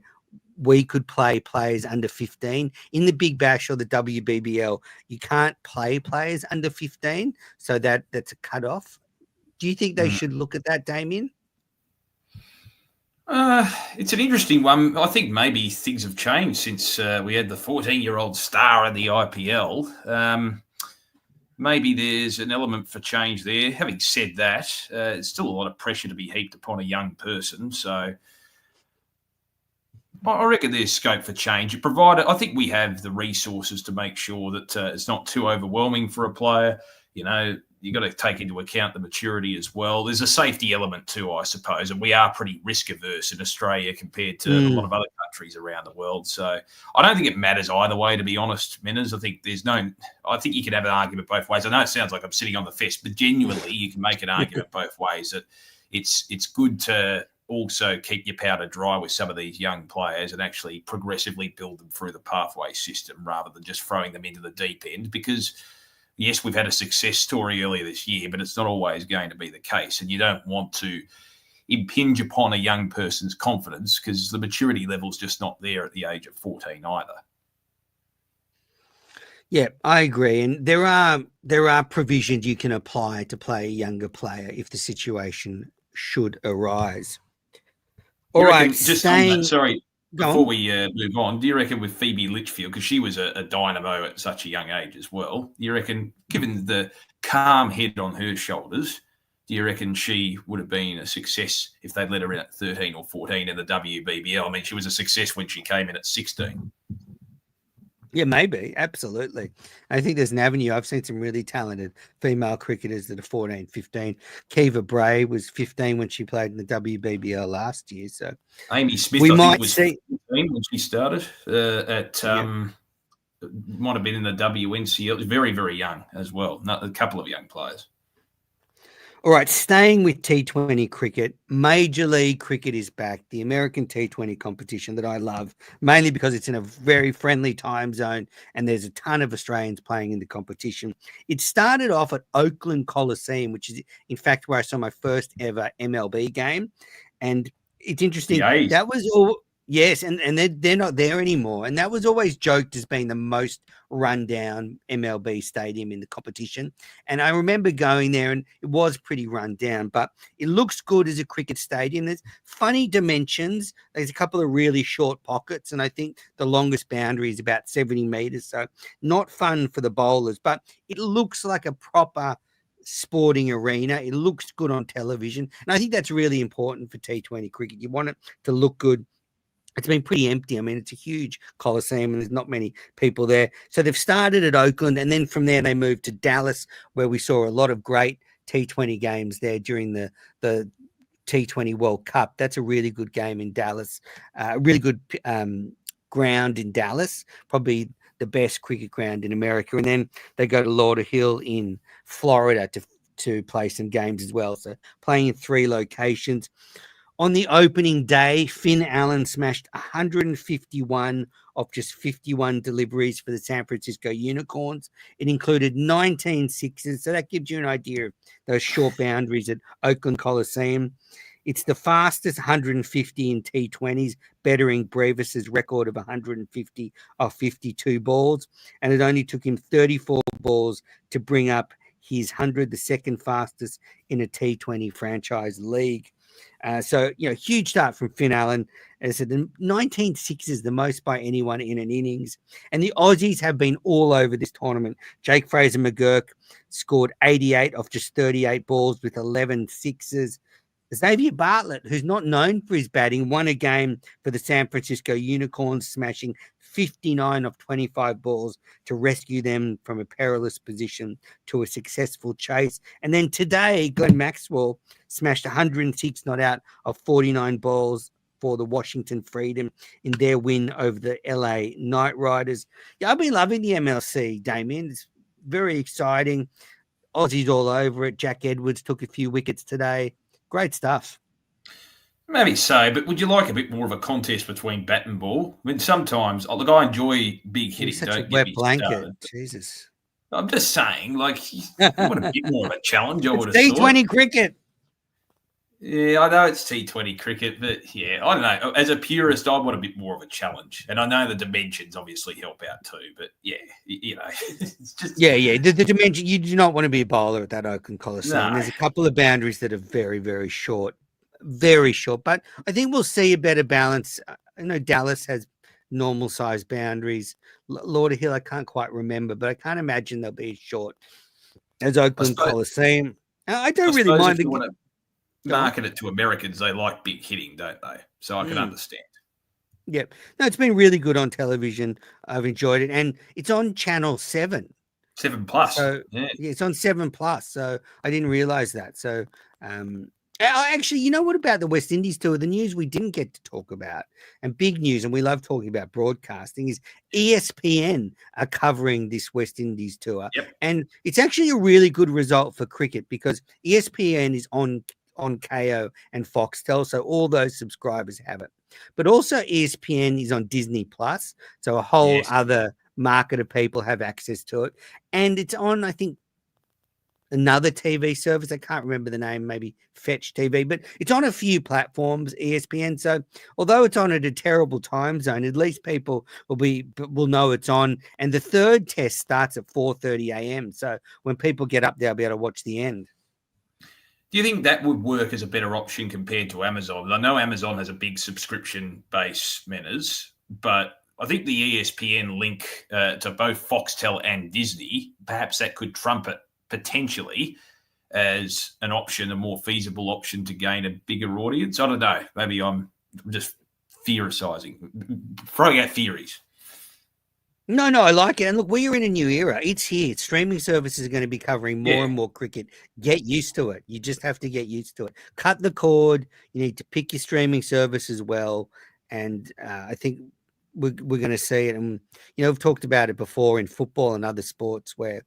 we could play players under 15. In the Big Bash or the WBBL, you can't play players under 15, so that's a cutoff. Do you think they should look at that, Damien? It's an interesting one. I think maybe things have changed since we had the 14-year-old star in the IPL. Maybe there's an element for change there. Having said that, it's still a lot of pressure to be heaped upon a young person, so I reckon there's scope for change. I think we have the resources to make sure that it's not too overwhelming for a player. You've got to take into account the maturity as well. There's a safety element too, I suppose, and we are pretty risk averse in Australia compared to a lot of other countries around the world. So I don't think it matters either way, to be honest, Minners. I think you can have an argument both ways. I know it sounds like I'm sitting on the fence, but genuinely you can make an argument both ways that it's good to also keep your powder dry with some of these young players and actually progressively build them through the pathway system rather than just throwing them into the deep end. Because, yes, we've had a success story earlier this year, but it's not always going to be the case. And you don't want to impinge upon a young person's confidence because the maturity level's just not there at the age of 14 either. Yeah, I agree. And there are provisions you can apply to play a younger player if the situation should arise. All right, before we move on, do you reckon with Phoebe Litchfield, because she was a dynamo at such a young age as well, do you reckon, given the calm head on her shoulders, do you reckon she would have been a success if they'd let her in at 13 or 14 in the WBBL? I mean, she was a success when she came in at 16. Yeah, maybe. Absolutely. I think there's an avenue. I've seen some really talented female cricketers that are 14, 15. Kiva Bray was 15 when she played in the WBBL last year. So Amy Smith, I think, was 15 when she started might have been in the WNCL. It was very, very young as well. A couple of young players. All right, staying with T20 cricket, Major League Cricket is back, the American T20 competition that I love, mainly because it's in a very friendly time zone and there's a ton of Australians playing in the competition. It started off at Oakland Coliseum, which is, in fact, where I saw my first ever MLB game. And it's interesting. That was all. Yes, and they're not there anymore. And that was always joked as being the most rundown MLB stadium in the competition. And I remember going there, and it was pretty run down, but it looks good as a cricket stadium. There's funny dimensions. There's a couple of really short pockets, and I think the longest boundary is about 70 meters. So not fun for the bowlers, but it looks like a proper sporting arena. It looks good on television. And I think that's really important for T20 cricket. You want it to look good. It's been pretty empty. I mean, it's a huge coliseum and there's not many people there. So they've started at Oakland, and then from there they moved to Dallas, where we saw a lot of great T20 games there during the T20 World Cup. That's a really good game in Dallas, really good ground in Dallas, probably the best cricket ground in America. And then they go to Lauderhill in Florida to play some games as well. So playing in 3 locations. On the opening day, Finn Allen smashed 151 of just 51 deliveries for the San Francisco Unicorns. It included 19 sixes, so that gives you an idea of those short boundaries at Oakland Coliseum. It's the fastest 150 in T20s, bettering Brevis's record of 150 off 52 balls, and it only took him 34 balls to bring up his 100, the second fastest in a T20 franchise league. So, huge start from Finn Allen. As I said, the 19 sixes, the most by anyone in an innings. And the Aussies have been all over this tournament. Jake Fraser-McGurk scored 88 off just 38 balls with 11 sixes. Xavier Bartlett, who's not known for his batting, won a game for the San Francisco Unicorns, smashing 59 of 25 balls to rescue them from a perilous position to a successful chase. And then today, Glenn Maxwell smashed 106 not out of 49 balls for the Washington Freedom in their win over the LA Knight Riders. Yeah, I've been loving the MLC, Damien. It's very exciting. Aussies all over it. Jack Edwards took a few wickets today. Great stuff. Maybe so, but would you like a bit more of a contest between bat and ball? I mean, sometimes, look, I enjoy big hitting. Such Don't a get wet me blanket. started. Jesus. I'm just saying, you want a bit more of a challenge, I would have T20 thought. cricket. Yeah, I know it's T20 cricket, but yeah, I don't know. As a purist, I want a bit more of a challenge. And I know the dimensions obviously help out too, but yeah, it's just... Yeah. The dimension, you do not want to be a bowler at that Oakland Coliseum. No. There's a couple of boundaries that are very, very short. Very short. But I think we'll see a better balance. I know Dallas has normal size boundaries. Lauderhill, I can't quite remember, but I can't imagine they'll be as short as Oakland Coliseum. I don't really mind. If you want to market it to Americans, they like big hitting, don't they? So I can understand. Yep. No, it's been really good on television. I've enjoyed it. And it's on Channel 7. 7 Plus. So, yeah, it's on 7 Plus. So I didn't realize that. So, actually, you know what about the West Indies tour? The news we didn't get to talk about, and big news, and we love talking about broadcasting, is ESPN are covering this West Indies tour. Yep. And it's actually a really good result for cricket because ESPN is on KO and Foxtel, so all those subscribers have it. But also ESPN is on Disney Plus, so a whole other market of people have access to it. And it's on, I think, another TV service. I can't remember the name, maybe Fetch TV, but it's on a few platforms, ESPN. So although it's on at a terrible time zone, at least people will know it's on. And the third test starts at 4:30 a.m. So when people get up, they'll be able to watch the end. Do you think that would work as a better option compared to Amazon? I know Amazon has a big subscription base, Menners, but I think the ESPN link to both Foxtel and Disney, perhaps that could trump it potentially as an option, a more feasible option to gain a bigger audience. I don't know. Maybe I'm just theorizing, throwing out theories. No, I like it. And look, we are in a new era. It's here. Streaming services are going to be covering more and more cricket. Get used to it. You just have to get used to it. Cut the cord. You need to pick your streaming service as well. And I think we're going to see it. And, we've talked about it before in football and other sports where,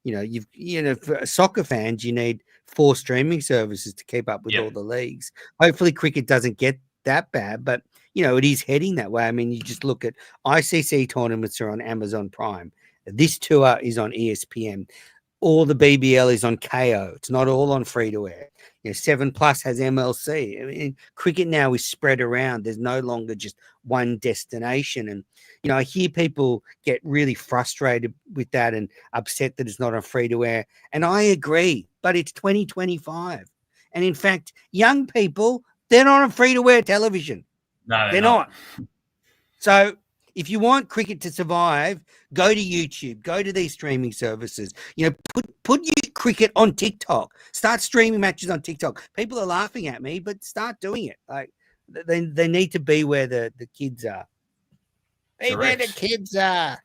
for soccer fans, you need 4 streaming services to keep up with all the leagues. Hopefully cricket doesn't get that bad, but it is heading that way. I mean, you just look at ICC tournaments are on Amazon Prime. This tour is on ESPN. all the BBL is on KO. It's not all on free to air. 7 Plus has MLC. I mean, cricket now is spread around. There's no longer just one destination. And, I hear people get really frustrated with that and upset that it's not on free to air. And I agree, but it's 2025. And in fact, young people, they're not on free to air television. No, they're not. So if you want cricket to survive, go to YouTube, go to these streaming services. Put your cricket on TikTok. Start streaming matches on TikTok. People are laughing at me, but start doing it. Like they need to be where the kids are. Be where the kids are.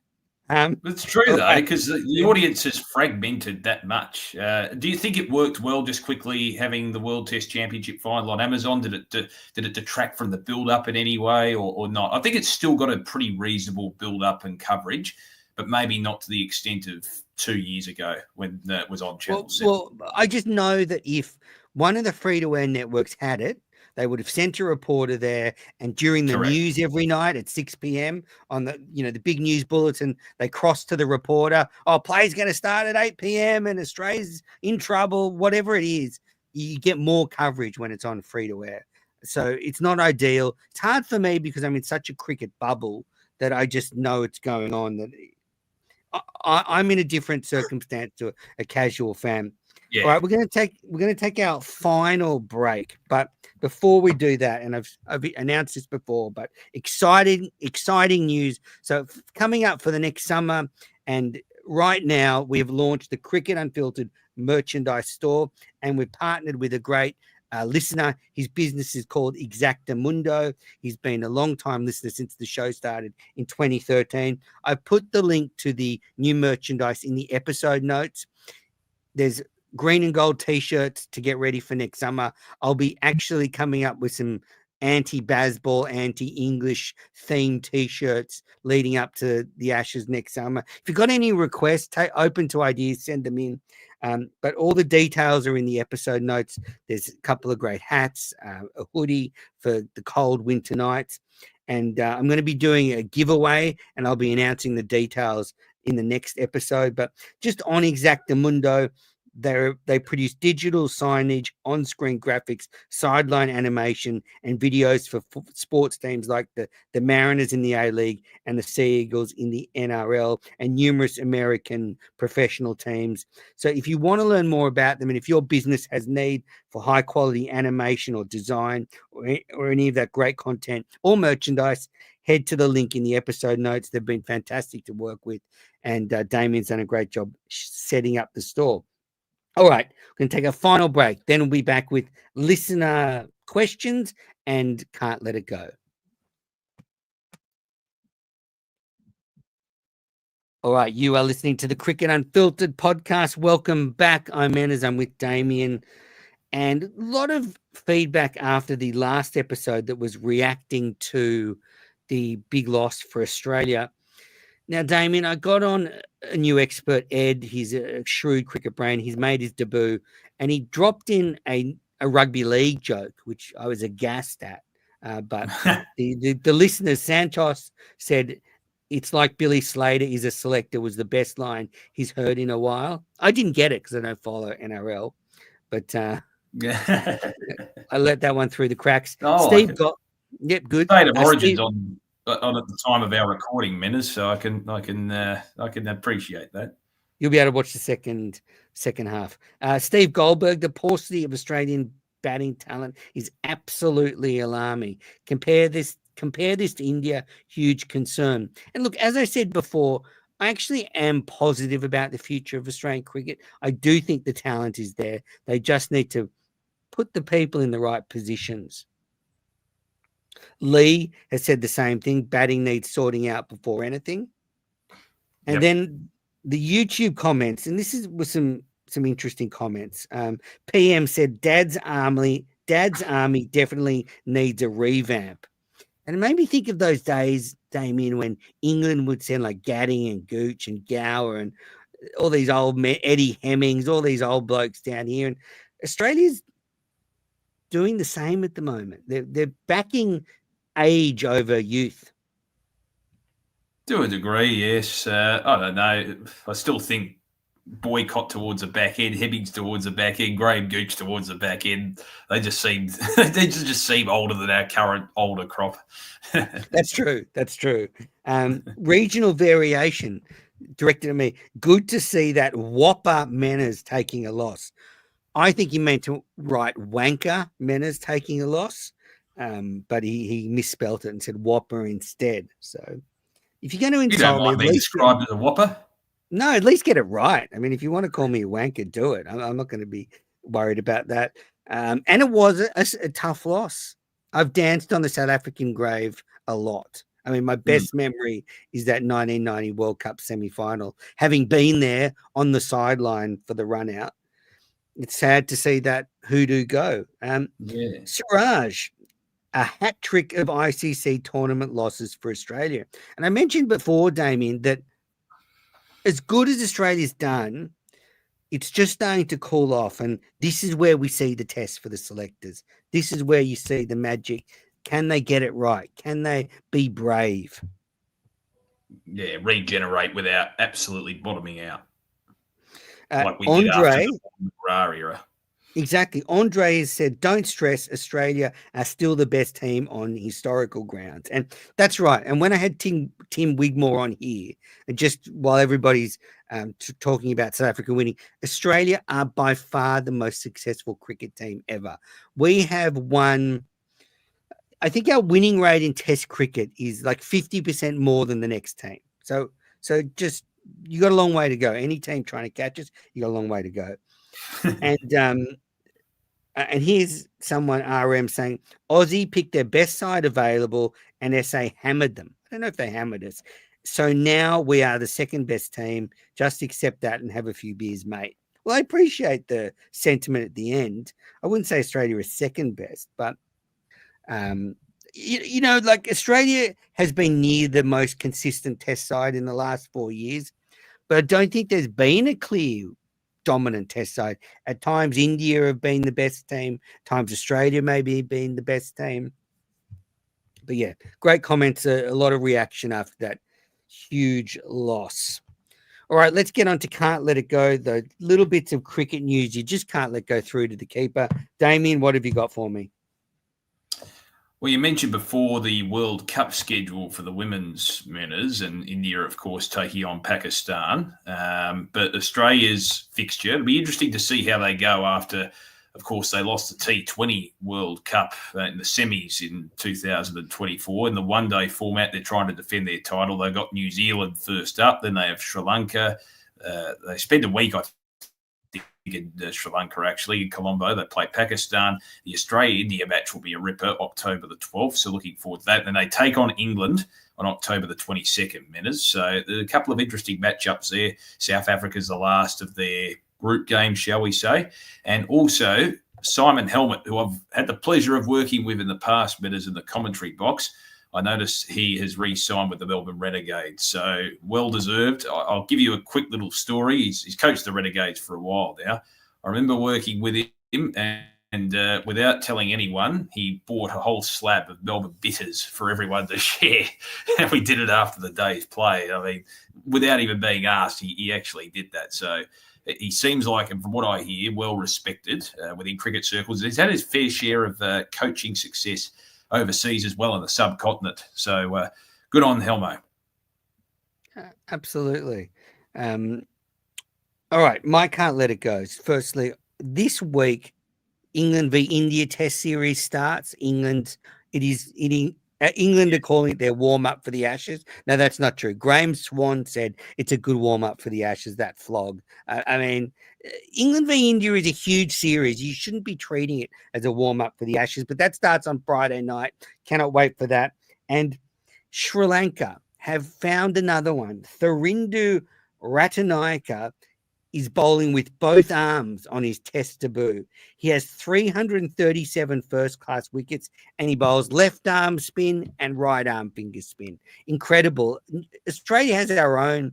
It's true though, because the audience is fragmented that much. Do you think it worked well just quickly having the World Test Championship final on Amazon? Did it detract from the build-up in any way or not? I think it's still got a pretty reasonable build-up and coverage, but maybe not to the extent of 2 years ago when it was on Channel 7. Well, I just know that if one of the free-to-air networks had it, they would have sent a reporter there, and during the news every night at 6 p.m. on the the big news bulletin, they cross to the reporter. Oh, play's going to start at 8 p.m. and Australia's in trouble. Whatever it is, you get more coverage when it's on free to air. So it's not ideal. It's hard for me because I'm in such a cricket bubble that I just know it's going on. That I'm in a different circumstance to a casual fan. Yeah. All right, we're going to take our final break, but before we do that, and I've announced this before, but exciting news. So coming up for the next summer, and right now we have launched the Cricket Unfiltered merchandise store, and we've partnered with a great listener. His business is called Exactamundo. He's been a long-time listener since the show started in 2013. I put the link to the new merchandise in the episode notes. There's green and gold t-shirts to get ready for next summer. I'll be actually coming up with some anti-Bazball, anti-English themed t-shirts leading up to the Ashes next summer. If you've got any requests, open to ideas, send them in. But all the details are in the episode notes. There's a couple of great hats, a hoodie for the cold winter nights. And I'm going to be doing a giveaway, and I'll be announcing the details in the next episode. But just on Exactamundo, they produce digital signage, on-screen graphics, sideline animation, and videos for sports teams like the Mariners in the A-League and the Sea Eagles in the NRL, and numerous American professional teams. So if you want to learn more about them, and if your business has need for high-quality animation or design or any of that great content or merchandise, head to the link in the episode notes. They've been fantastic to work with, and Damien's done a great job setting up the store. All right, we're going to take a final break. Then we'll be back with listener questions and Can't Let It Go. All right, you are listening to the Cricket Unfiltered podcast. Welcome back. I'm Manners. I'm with Damien. And a lot of feedback after the last episode that was reacting to the big loss for Australia. Now, Damien, I got on a new expert, Ed. He's a shrewd cricket brain. He's made his debut, and he dropped in a rugby league joke, which I was aghast at. But the listener, Santos, said, "It's like Billy Slater is a selector," was the best line he's heard in a while. I didn't get it because I don't follow NRL, but I let that one through the cracks. Oh, Steve got, yep, good. State of Origins on at the time of our recording, Manners, so I can appreciate that. You'll be able to watch the second half. Steve Goldberg, the paucity of Australian batting talent is absolutely alarming. Compare this to India, huge concern. And look, as I said before, I actually am positive about the future of Australian cricket. I do think the talent is there. They just need to put the people in the right positions. Lee has said the same thing. Batting needs sorting out before anything. And then the YouTube comments, and this was some interesting comments. PM said, Dad's army definitely needs a revamp. And it made me think of those days, Damien, when England would send like Gadding and Gooch and Gower and all these old Eddie Hemmings, all these old blokes down here. And Australia's doing the same at the moment. They're backing age over youth. To a degree, yes. I don't know. I still think Boycott towards the back end, Hebbings towards the back end, Graham Gooch towards the back end. They just seem older than our current older crop. That's true. That's true. Regional variation directed at me. Good to see that Whopper Manners taking a loss. I think he meant to write Wanker Manners taking a loss, but he misspelt it and said Whopper instead. So if you're going to You don't insult me, mind being described as a whopper? no, at least get it right. I mean, if you want to call me a wanker, do it. I'm not going to be worried about that. And it was a tough loss. I've danced on the South African grave a lot. I mean, my best memory is that 1990 World Cup semi-final. Having been there on the sideline for the run out, it's sad to see that hoodoo go. Siraj, a hat trick of ICC tournament losses for Australia. And I mentioned before, Damien, that as good as Australia's done, it's just starting to cool off. And this is where we see the test for the selectors. This is where you see the magic. Can they get it right? Can they be brave? Yeah, regenerate without absolutely bottoming out. Like we Andre, did after the Ra era. Exactly. Andre has said, don't stress, Australia are still the best team on historical grounds. And that's right. And when I had Tim Wigmore on here, and just while everybody's talking about South Africa winning, Australia are by far the most successful cricket team ever. We have won, I think our winning rate in Test cricket is like 50% more than the next team. So just, you got a long way to go. Any team trying to catch us, you got a long way to go. And here's someone RM saying Aussie picked their best side available and SA hammered them. I don't know if they hammered us. So now we are the second best team. Just accept that and have a few beers, mate. Well, I appreciate the sentiment at the end. I wouldn't say Australia is second best, but you know, like Australia has been near the most consistent test side in the last 4 years, but I don't think there's been a clear dominant test side. At times, India have been the best team. Times Australia maybe been the best team. But yeah, great comments. A lot of reaction after that huge loss. All right, let's get on to Can't Let It Go. The little bits of cricket news you just can't let go through to the keeper. Damien, what have you got for me? Well, you mentioned before the World Cup schedule for the women's manners, and India, of course, taking on Pakistan. But Australia's fixture, it'll be interesting to see how they go after, of course, they lost the T20 World Cup in the semis in 2024. In the one-day format, they're trying to defend their title. They've got New Zealand first up, then they have Sri Lanka. They spend a week, I think, in Sri Lanka, actually, in Colombo. They play Pakistan. The Australia-India match will be a ripper, October the 12th, so looking forward to that. Then they take on England on October the 22nd, Menners. So a couple of interesting matchups there. South Africa's the last of their group games, shall we say. And also Simon Helmut, who I've had the pleasure of working with in the past, Menners, in the commentary box. I noticed he has re-signed with the Melbourne Renegades, so well-deserved. I'll give you a quick little story. He's coached the Renegades for a while now. I remember working with him, and without telling anyone, he bought a whole slab of Melbourne bitters for everyone to share, and we did it after the day's play. I mean, without even being asked, he actually did that. So he seems like, and from what I hear, well-respected within cricket circles. He's had his fair share of coaching success overseas as well in the subcontinent. So good on Helmo. Absolutely. All right, my Can't Let It Go. Firstly, this week, England v India Test Series starts. England are calling it their warm-up for the Ashes. No, that's not true. Graham Swan said it's a good warm-up for the Ashes, that flog. I mean, England v India is a huge series. You shouldn't be treating it as a warm-up for the Ashes, but that starts on Friday night. Cannot wait for that. And Sri Lanka have found another one. Thirindu Ratanaika is bowling with both arms on his test debut. He has 337 first-class wickets, and he bowls left arm spin and right arm finger spin. Incredible. Australia has our own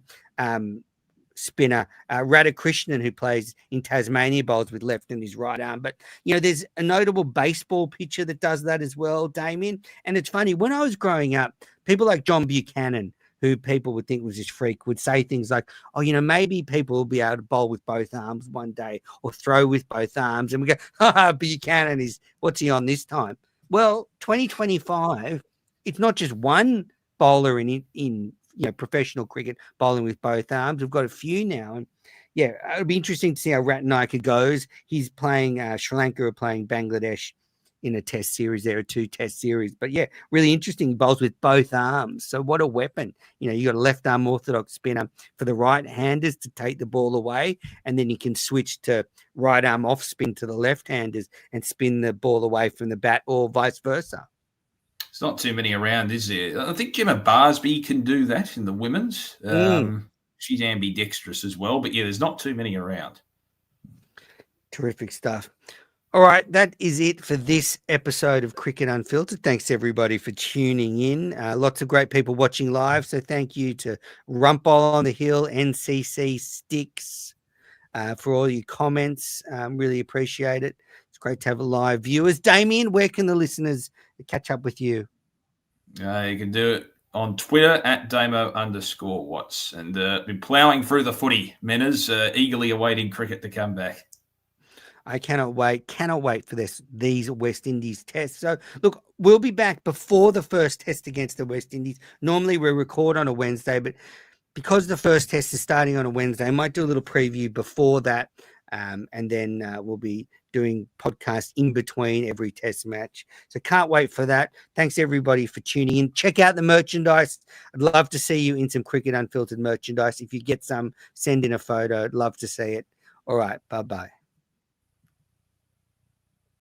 spinner, Radhakrishnan, who plays in Tasmania, bowls with left and his right arm. But, you know, there's a notable baseball pitcher that does that as well, Damien. And it's funny, when I was growing up, people like John Buchanan, who people would think was this freak, would say things like, oh, maybe people will be able to bowl with both arms one day or throw with both arms. And we go, Buchanan what's he on this time? Well, 2025, it's not just one bowler in professional cricket bowling with both arms. We've got a few now. And yeah, it'll be interesting to see how Ratnayaka goes. He's playing Sri Lanka are playing Bangladesh in a test series. There are 2 test series, but yeah, really interesting. Bowls with both arms. So what a weapon. You got a left arm orthodox spinner for the right handers to take the ball away. And then you can switch to right arm off spin to the left handers and spin the ball away from the bat or vice versa. It's not too many around, is there? I think Gemma Barsby can do that in the women's. She's ambidextrous as well, but yeah, there's not too many around. Terrific stuff. All right, that is it for this episode of Cricket Unfiltered. Thanks everybody for tuning in. Lots of great people watching live, so thank you to Rumpole on the Hill, NCC Sticks, for all your comments. Really appreciate it. It's great to have a live viewers. Damien, where can the listeners catch up with you? You can do it on Twitter at Damo_Watts. And been ploughing through the footy, Menners, eagerly awaiting cricket to come back. I cannot wait for these West Indies tests. So, look, we'll be back before the first test against the West Indies. Normally, we record on a Wednesday, but because the first test is starting on a Wednesday, I might do a little preview before that, and then we'll be doing podcasts in between every test match. So can't wait for that. Thanks, everybody, for tuning in. Check out the merchandise. I'd love to see you in some Cricket Unfiltered merchandise. If you get some, send in a photo. I'd love to see it. All right, bye-bye.